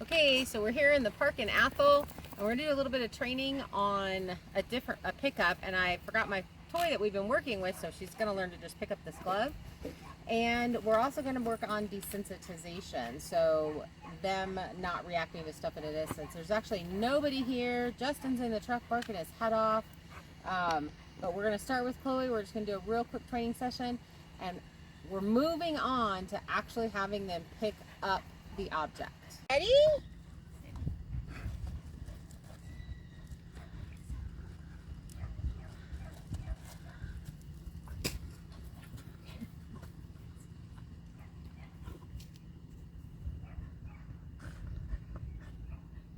Okay, so we're here in the park in Athol, and we're gonna do a little bit of training on a pickup, and I forgot my toy that we've been working with, so she's gonna learn to just pick up this glove. And we're also gonna work on desensitization, so them not reacting to stuff at a distance. There's actually nobody here. Justin's in the truck barking his head off. But we're gonna start with Chloe. We're just gonna do a real quick training session, and we're moving on to actually having them pick up the object. Ready?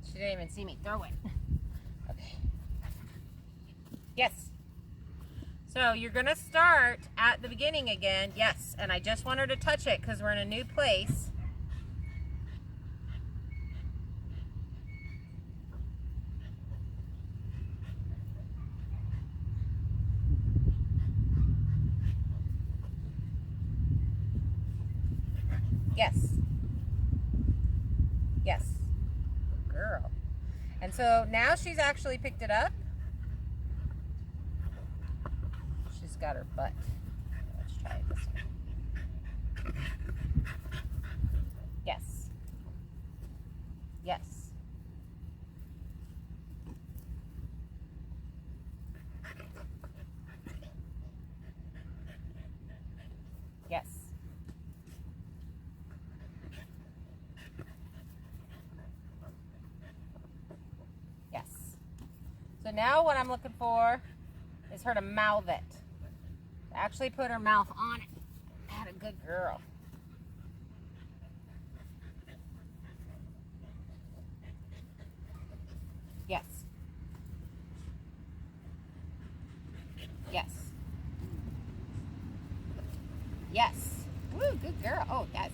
She didn't even see me throw it. Okay. Yes. So you're gonna start at the beginning again. Yes, and I just want her to touch it because we're in a new place. Yes. Yes. Good girl. And so now she's actually picked it up. She's got her butt. Let's try it this way. Yes. Yes. Yes. Yes. So now what I'm looking for is her to mouth it. Actually put her mouth on it. That a good girl. Yes. Yes. Yes. Woo, good girl. Oh, yes.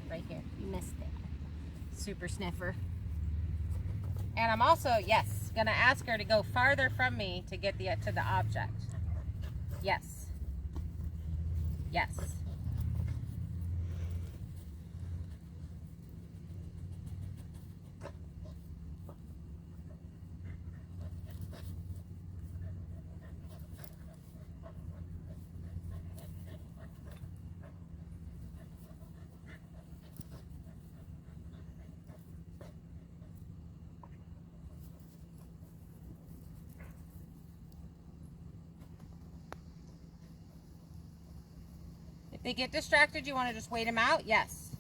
Right here. You missed it. Super sniffer. And I'm also, yes, gonna ask her to go farther from me to get to the object. Yes. Yes. If they get distracted, you want to just wait them out? Yes.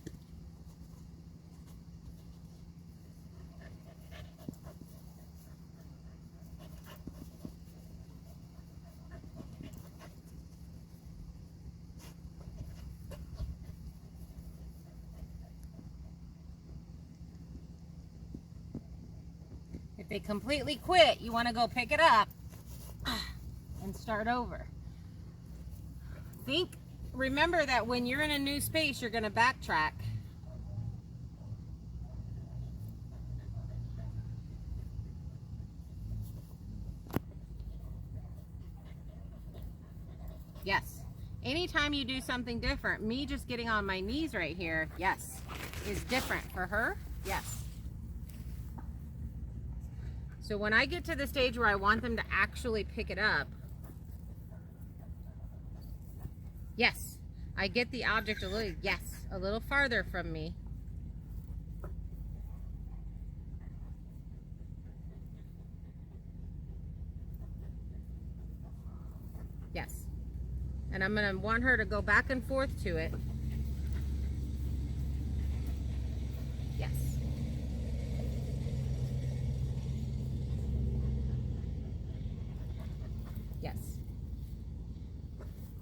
If they completely quit, you want to go pick it up and start over. Remember that when you're in a new space, you're going to backtrack. Yes. Anytime you do something different, me just getting on my knees right here, yes, is different for her. Yes. So when I get to the stage where I want them to actually pick it up, yes, I get the object a little farther from me. Yes. And I'm going to want her to go back and forth to it. Yes. Yes.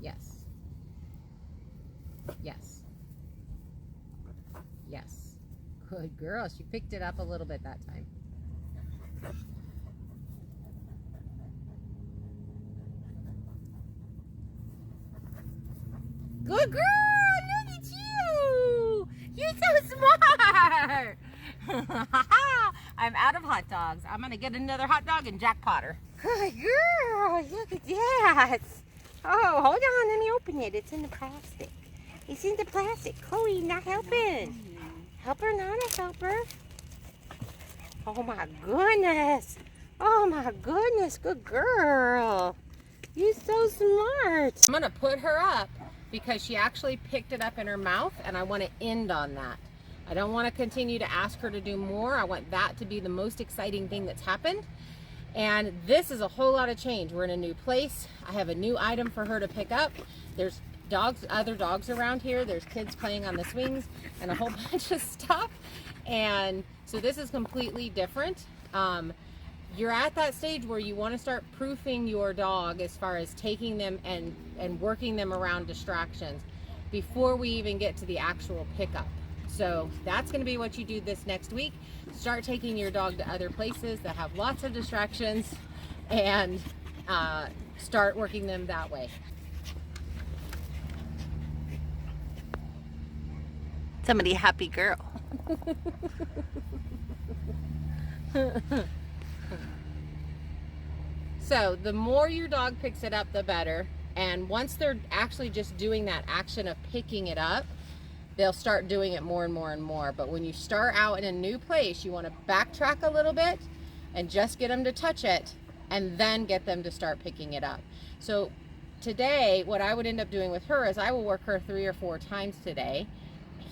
Yes. Yes. Yes. Good girl. She picked it up a little bit that time. Good girl. Look at you. You're so smart. I'm out of hot dogs. I'm going to get another hot dog and jackpot her. Good girl. Look at that. Oh, hold on. Let me open it. It's in the plastic. It's in the plastic. Chloe, not helping. Helper, not a helper. Oh my goodness. Oh my goodness, good girl. You're so smart. I'm gonna put her up because she actually picked it up in her mouth, and I want to end on that. I don't want to continue to ask her to do more. I want that to be the most exciting thing that's happened. And this is a whole lot of change. We're in a new place. I have a new item for her to pick up. There's other dogs around here. There's kids playing on the swings and a whole bunch of stuff. And so this is completely different. You're at that stage where you want to start proofing your dog as far as taking them and working them around distractions before we even get to the actual pickup. So that's going to be what you do this next week. Start taking your dog to other places that have lots of distractions and start working them that way. Somebody happy girl. So the more your dog picks it up, the better. And once they're actually just doing that action of picking it up, they'll start doing it more and more and more. But when you start out in a new place, you want to backtrack a little bit and just get them to touch it and then get them to start picking it up. So today, what I would end up doing with her is I will work her 3 or 4 times today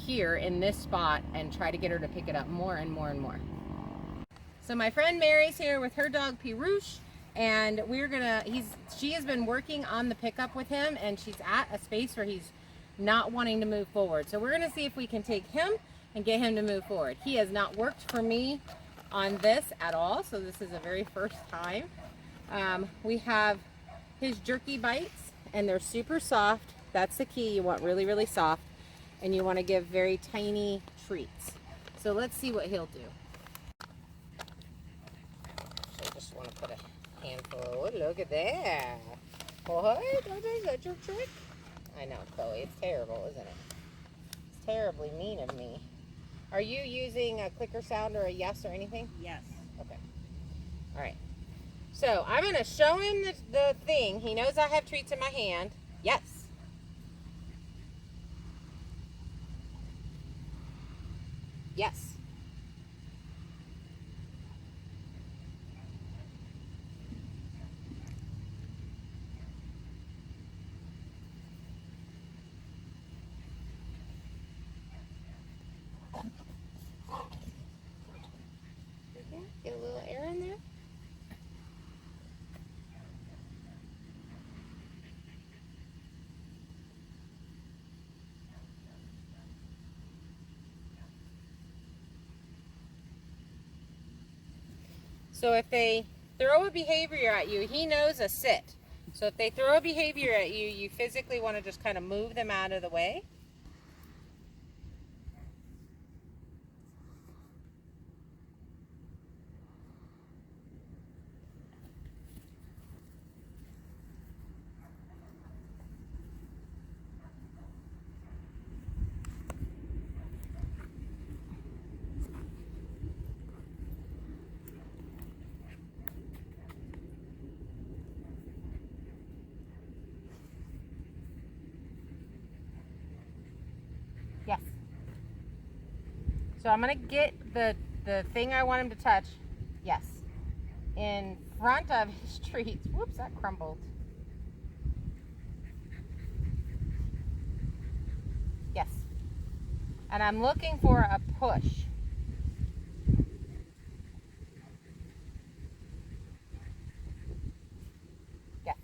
here in this spot and try to get her to pick it up more and more and more. So my friend Mary's here with her dog Pirouche, and she has been working on the pickup with him, and she's at a space where he's not wanting to move forward. So we're gonna see if we can take him and get him to move forward. He has not worked for me on this at all, so this is a very first time. We have his jerky bites, and they're super soft. That's the key. You want really, really soft, and you want to give very tiny treats. So let's see what he'll do. So I just want to put a handful. Oh, look at that. Boy, is that your trick? I know, Chloe. It's terrible, isn't it? It's terribly mean of me. Are you using a clicker sound or a yes or anything? Yes. Okay. All right. So I'm going to show him the thing. He knows I have treats in my hand. Yes. Yes. Get a little air in there. So if they throw a behavior at you, he knows a sit. So if they throw a behavior at you, you physically want to just kind of move them out of the way. Yes. So I'm going to get the thing I want him to touch. Yes. In front of his treats. Whoops, that crumbled. Yes. And I'm looking for a push. Yes.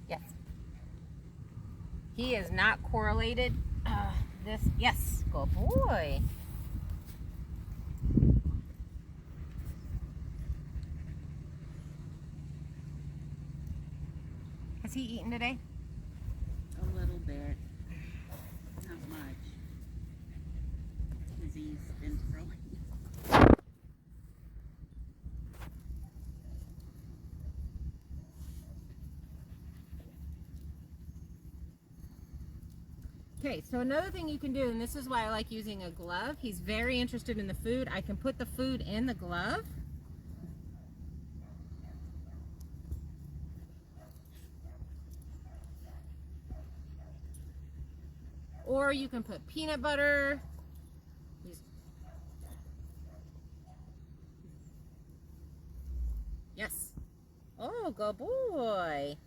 Yes. He is not correlated. Yes, good boy. Has he eaten today? A little bit. Not much. Because he's been throwing. Okay, so another thing you can do, and this is why I like using a glove. He's very interested in the food. I can put the food in the glove. Or you can put peanut butter. Yes. Oh, good boy.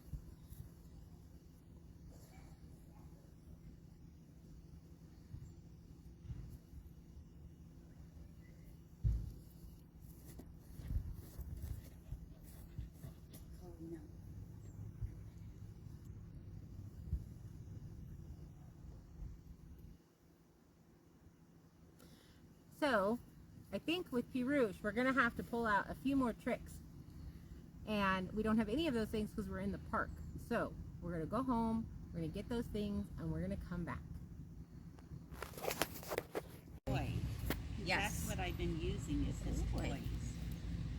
Oh no. So, I think with Pirouche, we're going to have to pull out a few more tricks. And we don't have any of those things because we're in the park. So, we're going to go home, we're going to get those things, and we're going to come back. Toys. Yes. That's what I've been using is his Toys. toys.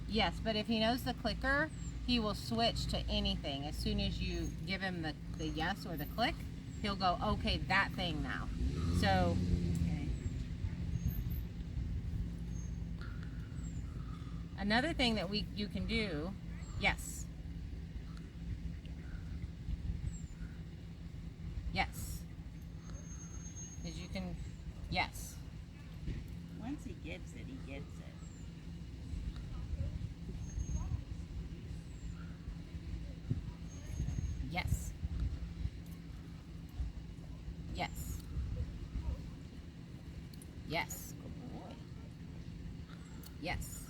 Yes, but if he knows the clicker, he will switch to anything. As soon as you give him the yes or the click, he'll go, okay, that thing now. So, Okay. another thing that you can do, yes. Yes. Is you can, yes. Once he gets it, he gets it. Yes. Yes. Yes. Good boy. Yes.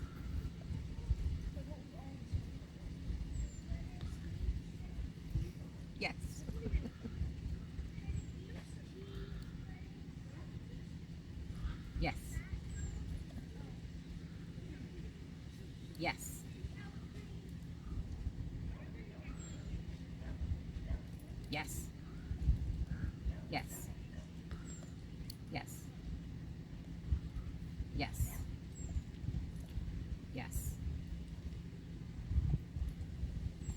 Yes. Yes. Yes. Yes. Yes. Yes. Yes. Yes.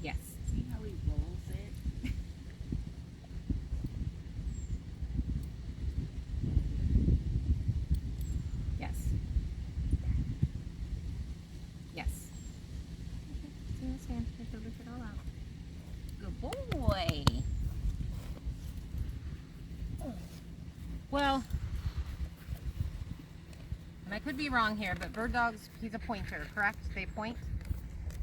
Yes. See how he rolls it? Yes. Yes. It's in his hand. You have to rip it all out. Good boy. Well, and I could be wrong here, but bird dogs, he's a pointer, correct? They point.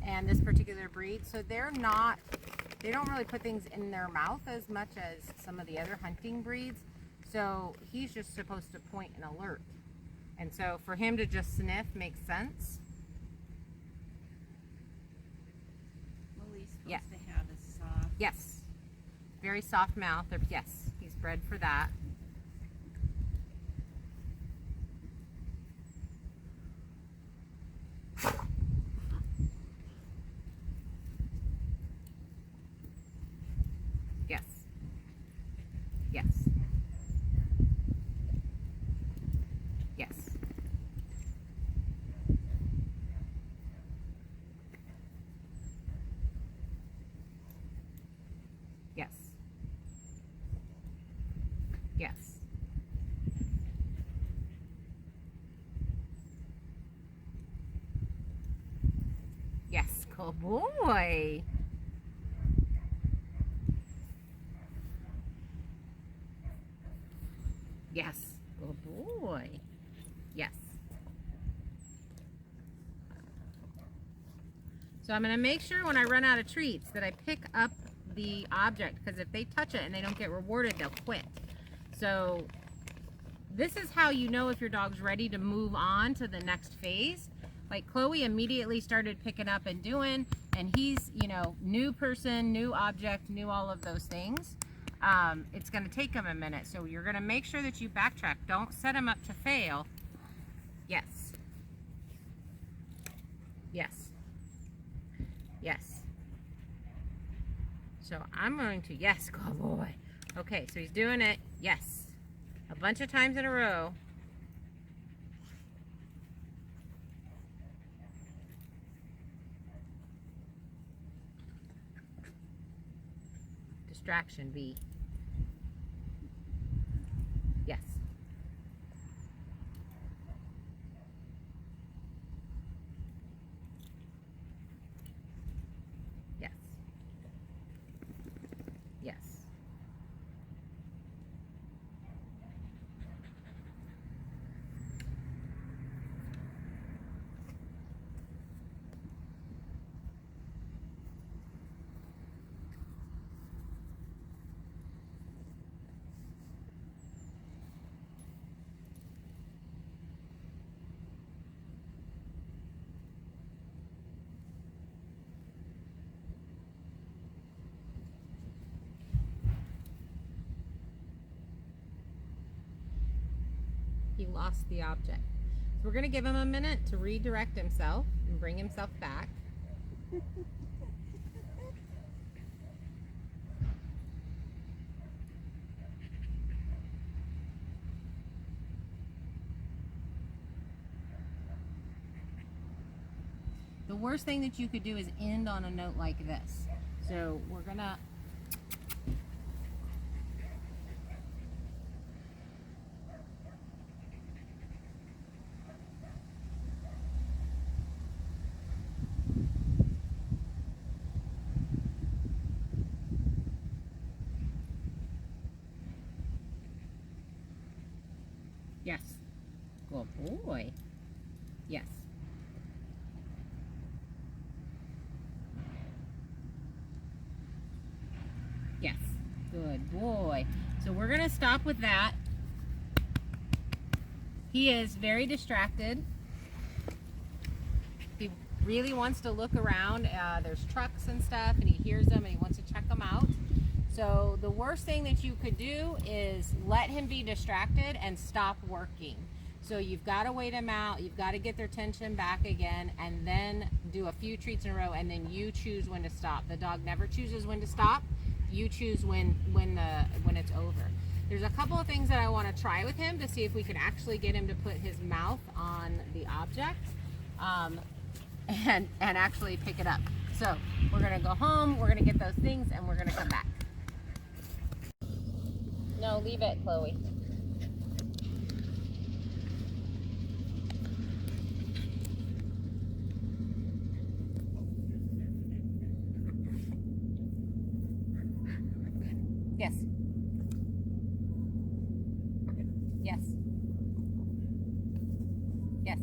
And this particular breed, so they don't really put things in their mouth as much as some of the other hunting breeds. So he's just supposed to point and alert. And so for him to just sniff makes sense. Well, he's supposed Yeah. to have a soft. Yes. Very soft mouth. Yes, he's bred for that. Yes. Yes. Yes. Yes. Yes. Yes. Good boy. Yes. Good boy. Yes. So I'm going to make sure when I run out of treats that I pick up the object, because if they touch it and they don't get rewarded, they'll quit. So this is how you know if your dog's ready to move on to the next phase. Like Chloe immediately started picking up and doing, and he's, you know, new person, new object, new all of those things. It's going to take him a minute. So you're going to make sure that you backtrack. Don't set him up to fail. Yes. Yes. Yes. So I'm going to, yes, good boy. Okay, so he's doing it, yes. A bunch of times in a row. Distraction, B. lost the object. So we're going to give him a minute to redirect himself and bring himself back. The worst thing that you could do is end on a note like this. So we're gonna yes. Good boy. Yes. Yes. Good boy. So we're going to stop with that. He is very distracted. He really wants to look around. There's trucks and stuff, and he hears them, and he wants to check them out. So the worst thing that you could do is let him be distracted and stop working. So you've got to wait him out. You've got to get their attention back again, and then do a few treats in a row, and then you choose when to stop. The dog never chooses when to stop. You choose when it's over. There's a couple of things that I want to try with him to see if we can actually get him to put his mouth on the object and actually pick it up. So we're going to go home, we're going to get those things, and we're going to come back. No, leave it, Chloe. Yes. Yes. Yes.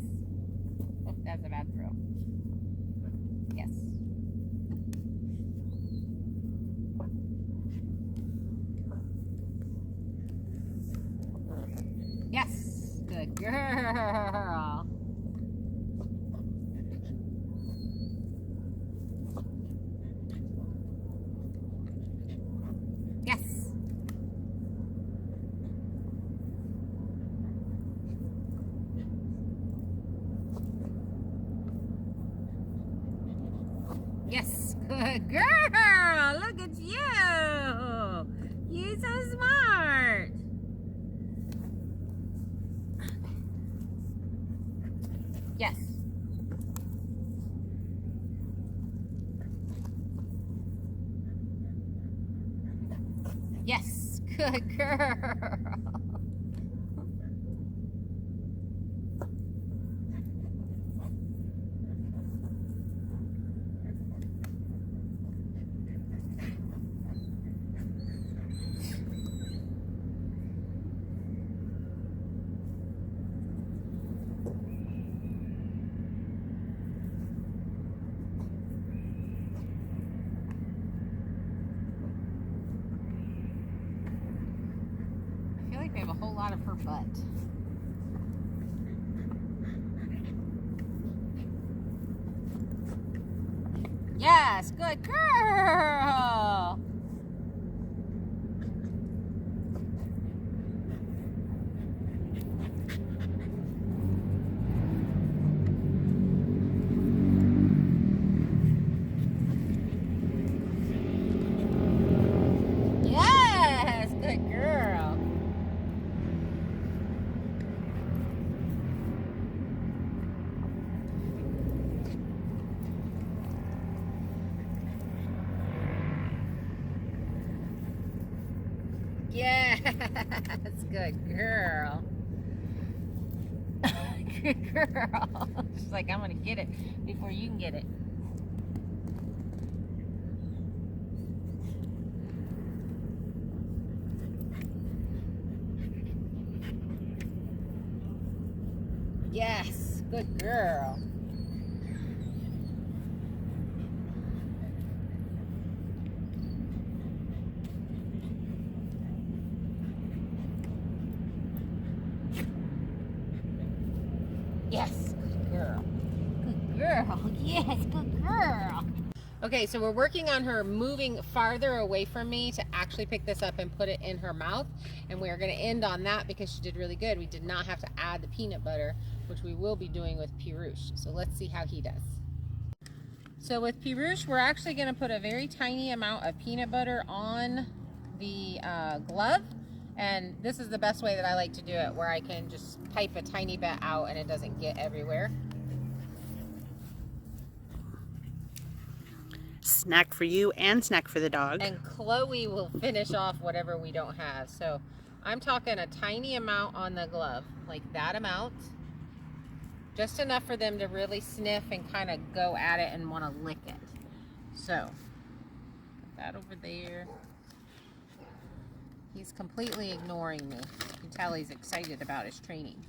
Oh, that's a bad throw. Yes. Yes. Good girl. Yes. Yes. Good girl. Look at you. You're so smart. Yes. Yes. Good girl. I feel like they have a whole lot of her butt. Yes, good girl. Yes, good girl. Yes, good girl. Good girl. She's like, I'm gonna get it before you can get it. Yes, good girl. Yes, good girl. Good girl. Yes, good girl. Okay, so we're working on her moving farther away from me to actually pick this up and put it in her mouth. And we're going to end on that because she did really good. We did not have to add the peanut butter, which we will be doing with Pirouche. So let's see how he does. So with Pirouche, we're actually going to put a very tiny amount of peanut butter on the glove. And this is the best way that I like to do it, where I can just pipe a tiny bit out and it doesn't get everywhere. Snack for you and snack for the dog. And Chloe will finish off whatever we don't have. So I'm talking a tiny amount on the glove, like that amount. Just enough for them to really sniff and kind of go at it and want to lick it. So, put that over there. He's completely ignoring me. You can tell he's excited about his training.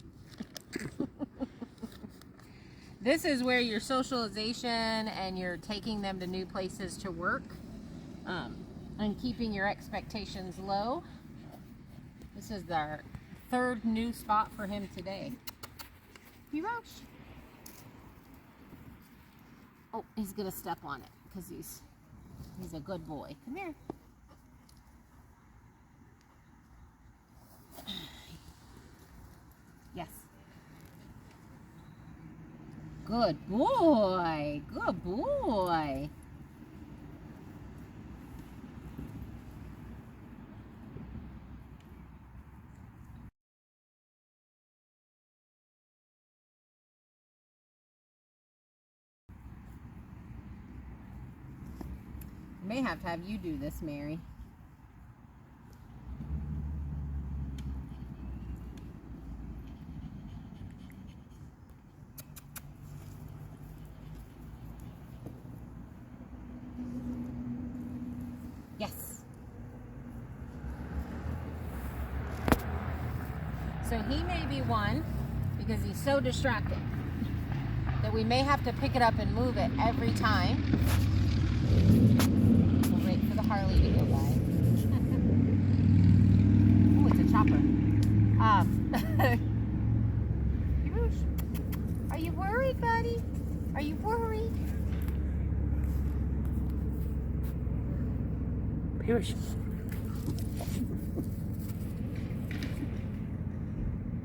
This is where your socialization and you're taking them to new places to work and keeping your expectations low. This is our third new spot for him today. Pirouche. Oh, he's gonna step on it because he's a good boy. Come here. Yes. Good boy. Good boy. May have to have you do this, Mary. Yes. So he may be one because he's so distracted that we may have to pick it up and move it every time. We'll wait for the Harley to go by. Oh, it's a chopper. Are you worried, buddy? Are you worried? Pirouche.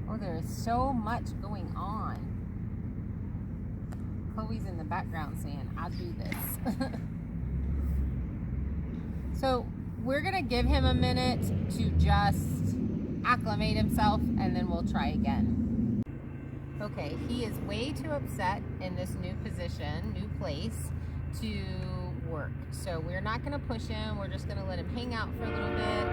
Oh, there is so much going on. Chloe's in the background saying, I'll do this. So we're gonna give him a minute to just acclimate himself and then we'll try again. Okay, he is way too upset in this new position, new place to work. So we're not gonna push him, we're just gonna let him hang out for a little bit.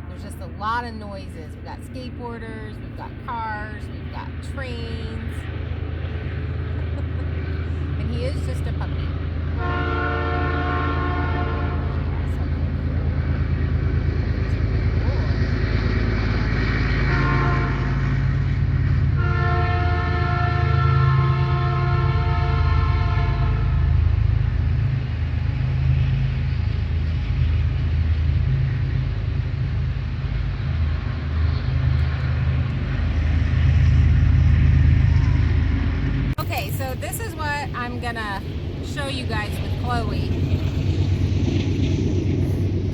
There's just a lot of noises. We've got skateboarders, we've got cars, we've got trains. And he is just a puppy. Okay, so this is what I'm gonna show you guys with Chloe.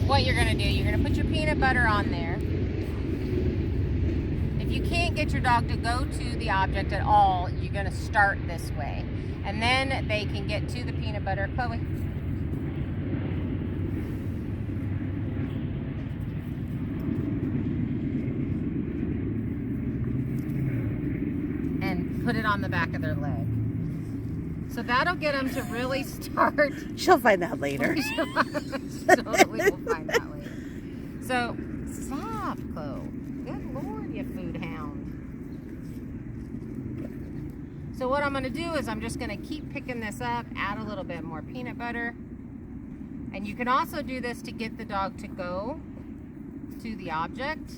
What you're gonna do, you're gonna put your peanut butter on there. If you can't get your dog to go to the object at all, you're gonna start this way. And then they can get to the peanut butter. Chloe. And put it on the back of their leg. So that'll get them to really start. She'll find that later. Totally will find that later. So stop, Chloe. Good Lord, you food hound. So what I'm going to do is I'm just going to keep picking this up, add a little bit more peanut butter. And you can also do this to get the dog to go to the object.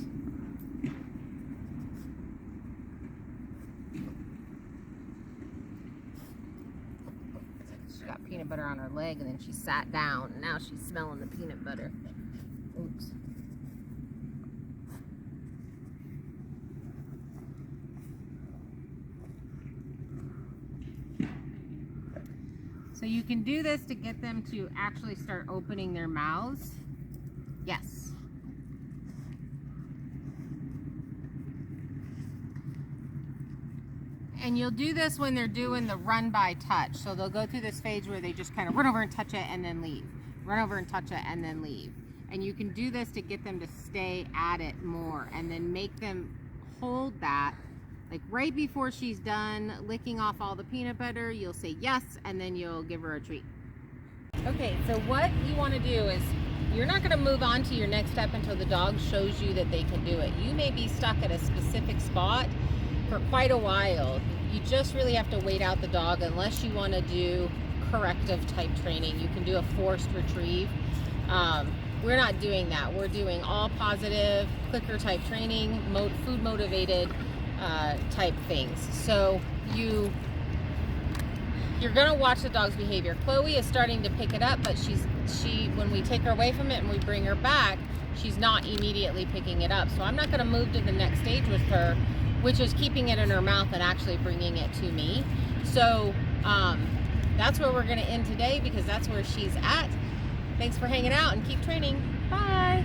She got peanut butter on her leg and then she sat down and now she's smelling the peanut butter. Oops. So So you can do this to get them to actually start opening their mouths. Yes. And you'll do this when they're doing the run by touch. So they'll go through this phase where they just kind of run over and touch it and then leave. Run over and touch it and then leave. And you can do this to get them to stay at it more and then make them hold that. Like right before she's done licking off all the peanut butter, you'll say yes, and then you'll give her a treat. Okay, so what you want to do is you're not going to move on to your next step until the dog shows you that they can do it. You may be stuck at a specific spot for quite a while. You just really have to wait out the dog unless you want to do corrective type training. You can do a forced retrieve. We're not doing that. We're doing all positive, clicker type training, food motivated type things. So you're gonna watch the dog's behavior. Chloe is starting to pick it up, but when we take her away from it and we bring her back, she's not immediately picking it up. So I'm not gonna move to the next stage with her, which is keeping it in her mouth and actually bringing it to me. So that's where we're gonna end today because that's where she's at. Thanks for hanging out and keep training. Bye.